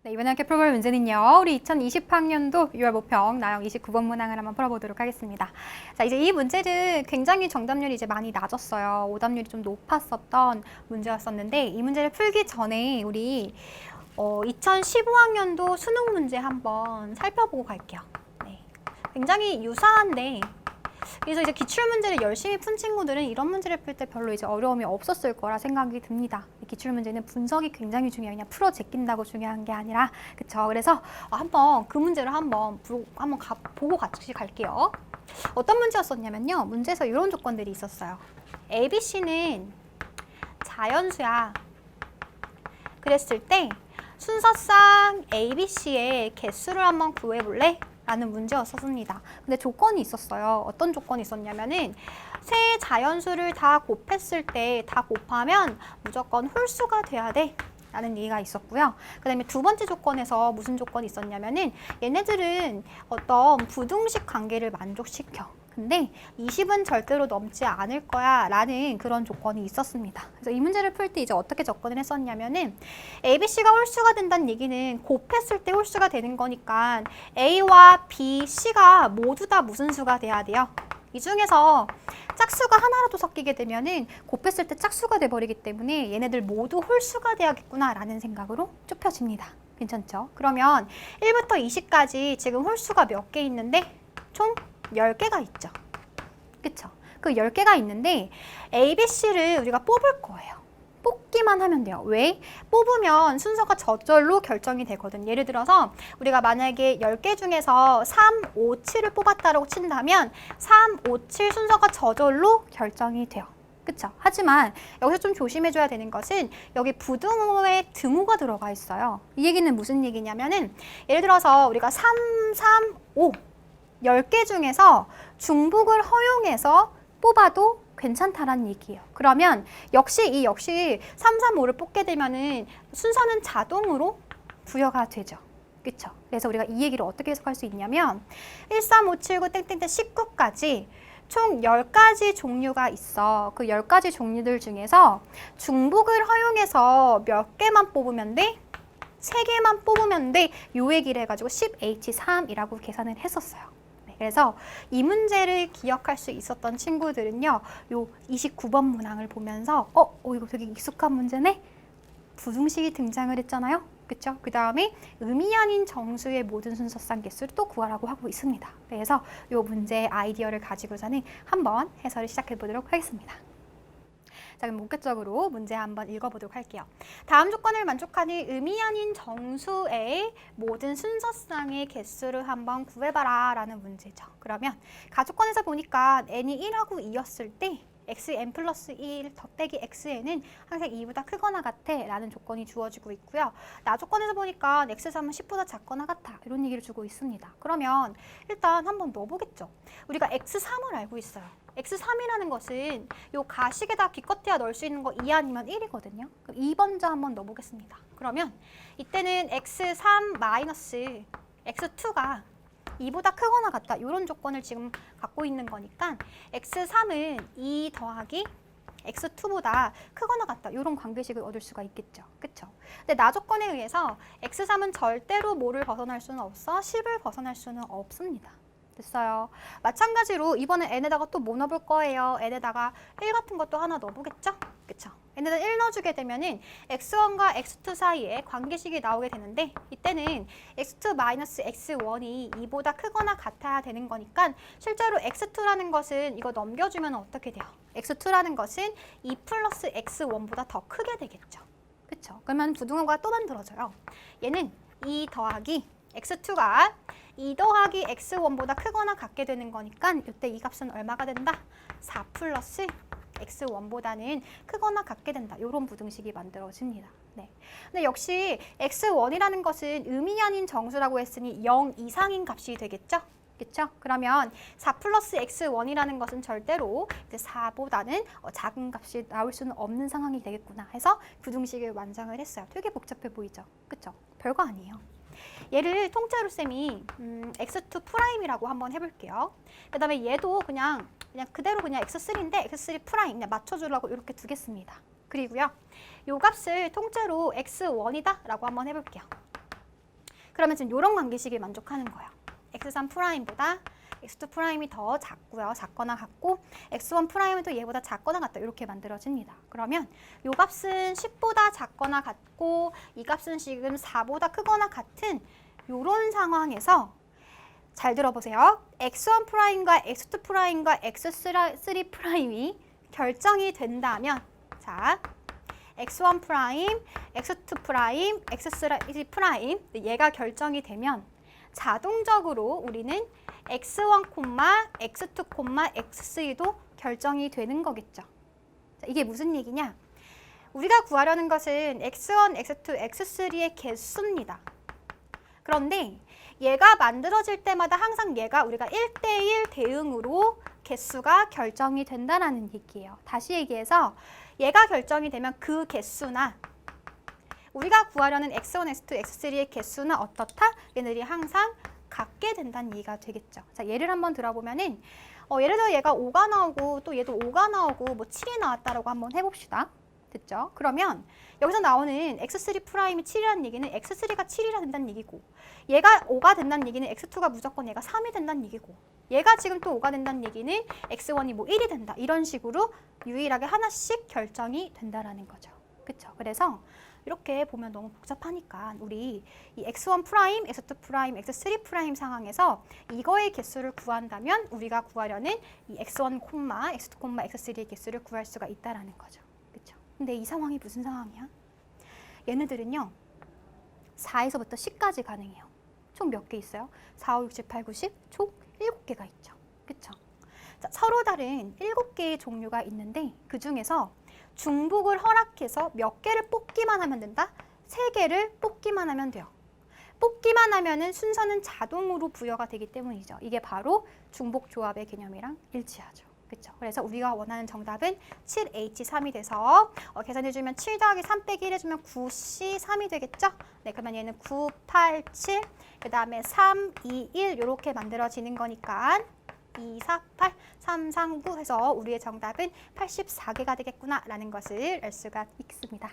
네, 이번에 함께 풀어볼 문제는요. 우리 2020학년도 6월 모평 나형 29번 문항을 한번 풀어보도록 하겠습니다. 자, 이제 이 문제는 굉장히 정답률이 이제 많이 낮았어요. 오답률이 좀 높았었던 문제였었는데 이 문제를 풀기 전에 우리 2015학년도 수능 문제 한번 살펴보고 갈게요. 네, 굉장히 유사한데 그래서 이제 기출문제를 열심히 푼 친구들은 이런 문제를 풀 때 별로 이제 어려움이 없었을 거라 생각이 듭니다. 기출문제는 분석이 굉장히 중요해요. 그냥 풀어 제낀다고 중요한 게 아니라, 그쵸? 그래서 한번 그 문제를 한번 보고 같이 갈게요. 어떤 문제였었냐면요. 문제에서 이런 조건들이 있었어요. ABC는 자연수야. 그랬을 때 순서상 ABC의 개수를 한번 구해볼래? 라는 문제였었습니다. 근데 조건이 있었어요. 어떤 조건이 있었냐면은 세 자연수를 다 곱했을 때 다 곱하면 무조건 홀수가 돼야 돼 라는 얘기가 있었고요. 그 다음에 두 번째 조건에서 무슨 조건이 있었냐면은 얘네들은 어떤 부등식 관계를 만족시켜. 근데 20은 절대로 넘지 않을 거야 라는 그런 조건이 있었습니다. 그래서 이 문제를 풀 때 이제 어떻게 접근을 했었냐면은 ABC가 홀수가 된다는 얘기는 곱했을 때 홀수가 되는 거니까 A와 B, C가 모두 다 무슨 수가 돼야 돼요? 이 중에서 짝수가 하나라도 섞이게 되면은 곱했을 때 짝수가 돼버리기 때문에 얘네들 모두 홀수가 돼야겠구나 라는 생각으로 좁혀집니다. 괜찮죠? 그러면 1부터 20까지 지금 홀수가 몇 개 있는데 총 10개가 있죠. 그쵸? 그 10개가 있는데 ABC를 우리가 뽑을 거예요. 뽑기만 하면 돼요. 왜? 뽑으면 순서가 저절로 결정이 되거든. 예를 들어서 우리가 만약에 10개 중에서 3, 5, 7을 뽑았다고 친다면 3, 5, 7 순서가 저절로 결정이 돼요. 그쵸? 하지만 여기서 좀 조심해줘야 되는 것은 여기 부등호에 등호가 들어가 있어요. 이 얘기는 무슨 얘기냐면은 예를 들어서 우리가 3, 3, 5 10개 중에서 중복을 허용해서 뽑아도 괜찮다라는 얘기예요. 그러면 역시 3, 3, 5를 뽑게 되면은 순서는 자동으로 부여가 되죠. 그쵸? 그래서 우리가 이 얘기를 어떻게 해석할 수 있냐면 1, 3, 5, 7, 9, 땡땡땡 19까지 총 10가지 종류가 있어. 그 10가지 종류들 중에서 중복을 허용해서 몇 개만 뽑으면 돼? 3개만 뽑으면 돼. 요 얘기를 해가지고 10H3이라고 계산을 했었어요. 그래서 이 문제를 기억할 수 있었던 친구들은요. 요 29번 문항을 보면서 이거 되게 익숙한 문제네? 부등식이 등장을 했잖아요. 그쵸? 그 다음에 의미 아닌 정수의 모든 순서상 개수를 또 구하라고 하고 있습니다. 그래서 요 문제의 아이디어를 가지고서는 한번 해설을 시작해 보도록 하겠습니다. 자, 그럼 본격적으로 문제 한번 읽어보도록 할게요. 다음 조건을 만족하는 의미 아닌 정수의 모든 순서상의 개수를 한번 구해봐라 라는 문제죠. 그러면 가조건에서 보니까 n이 1하고 2였을 때 xn 플러스 1 덧빼기 xn은 항상 2보다 크거나 같아 라는 조건이 주어지고 있고요. 나 조건에서 보니까 x3은 10보다 작거나 같아 이런 얘기를 주고 있습니다. 그러면 일단 한번 넣어보겠죠. 우리가 x3을 알고 있어요. x3이라는 것은 요 가식에다 기껏해야 넣을 수 있는 거 2 아니면 1이거든요. 그럼 2번째 한번 넣어보겠습니다. 그러면 이때는 x3 마이너스 x2가 2보다 크거나 같다. 이런 조건을 지금 갖고 있는 거니까 x3은 2 더하기 x2보다 크거나 같다. 이런 관계식을 얻을 수가 있겠죠. 그쵸? 근데 나 조건에 의해서 x3은 절대로 뭐를 벗어날 수는 없어? 10을 벗어날 수는 없습니다. 됐어요. 마찬가지로 이번에 n에다가 또 뭐 넣어볼 거예요? n에다가 1 같은 것도 하나 넣어보겠죠? 그쵸? n에다 1 넣어주게 되면은 x1과 x2 사이에 관계식이 나오게 되는데 이때는 x2-x1이 2보다 크거나 같아야 되는 거니까 실제로 x2라는 것은 이거 넘겨주면 어떻게 돼요? x2라는 것은 2 플러스 x1보다 더 크게 되겠죠. 그쵸? 그러면 부등호가 또 만들어져요. 얘는 2 더하기 x2가 2 더하기 x1보다 크거나 같게 되는 거니까 이때 이 값은 얼마가 된다? 4 플러스 x1보다는 크거나 같게 된다. 이런 부등식이 만들어집니다. 네. 근데 역시 x1이라는 것은 의미 아닌 정수라고 했으니 0 이상인 값이 되겠죠? 그렇죠? 그러면 4 플러스 x1이라는 것은 절대로 이제 4보다는 작은 값이 나올 수는 없는 상황이 되겠구나 해서 부등식을 완성을 했어요. 되게 복잡해 보이죠? 그렇죠? 별거 아니에요. 얘를 통째로 쌤이 x2 프라임이라고 한번 해볼게요. 그 다음에 얘도 그냥 그대로 그냥 x3인데 x3 프라임 그냥 맞춰주려고 이렇게 두겠습니다. 그리고요, 요 값을 통째로 x1이다 라고 한번 해볼게요. 그러면 지금 이런 관계식을 만족하는 거예요. x3'보다 x2'이 더 작고요. 작거나 같고 x1'도 얘보다 작거나 같다. 이렇게 만들어집니다. 그러면 이 값은 10보다 작거나 같고 이 값은 지금 4보다 크거나 같은 이런 상황에서 잘 들어보세요. x1'과 x2'과 x3'이 결정이 된다면 자, x1', x2', x3' 얘가 결정이 되면 자동적으로 우리는 x1, x2, x3도 결정이 되는 거겠죠. 자, 이게 무슨 얘기냐? 우리가 구하려는 것은 x1, x2, x3의 개수입니다. 그런데 얘가 만들어질 때마다 항상 얘가 우리가 1대1 대응으로 개수가 결정이 된다는 얘기예요. 다시 얘기해서 얘가 결정이 되면 그 개수나 우리가 구하려는 x1, x2, x3의 개수는 어떻다? 얘네들이 항상 같게 된다는 얘기가 되겠죠. 자, 예를 한번 들어보면은 예를 들어 얘가 5가 나오고 또 얘도 5가 나오고 뭐 7이 나왔다라고 한번 해봅시다. 됐죠? 그러면 여기서 나오는 x3'이 7이라는 얘기는 x3가 7이라 된다는 얘기고 얘가 5가 된다는 얘기는 x2가 무조건 얘가 3이 된다는 얘기고 얘가 지금 또 5가 된다는 얘기는 x1이 뭐 1이 된다. 이런 식으로 유일하게 하나씩 결정이 된다라는 거죠. 그쵸? 그래서 이렇게 보면 너무 복잡하니까 우리 이 x1', x2', x3' 상황에서 이거의 개수를 구한다면 우리가 구하려는 이 x1, x2, x3의 개수를 구할 수가 있다라는 거죠. 그쵸? 근데 이 상황이 무슨 상황이야? 얘네들은요. 4에서부터 10까지 가능해요. 총 몇 개 있어요? 4, 5, 6, 7, 8, 9, 10, 총 7개가 있죠. 그쵸? 자, 서로 다른 7개의 종류가 있는데 그 중에서 중복을 허락해서 몇 개를 뽑기만 하면 된다? 3개를 뽑기만 하면 돼요. 뽑기만 하면은 순서는 자동으로 부여가 되기 때문이죠. 이게 바로 중복 조합의 개념이랑 일치하죠. 그렇죠? 그래서 우리가 원하는 정답은 7H3이 돼서 계산해주면 7 더하기 3 빼기 1 해주면 9C3이 되겠죠? 네, 그러면 얘는 9, 8, 7, 그 다음에 3, 2, 1 이렇게 만들어지는 거니까 2, 4, 8, 3, 3, 9 해서 우리의 정답은 84개가 되겠구나 라는 것을 알 수가 있습니다.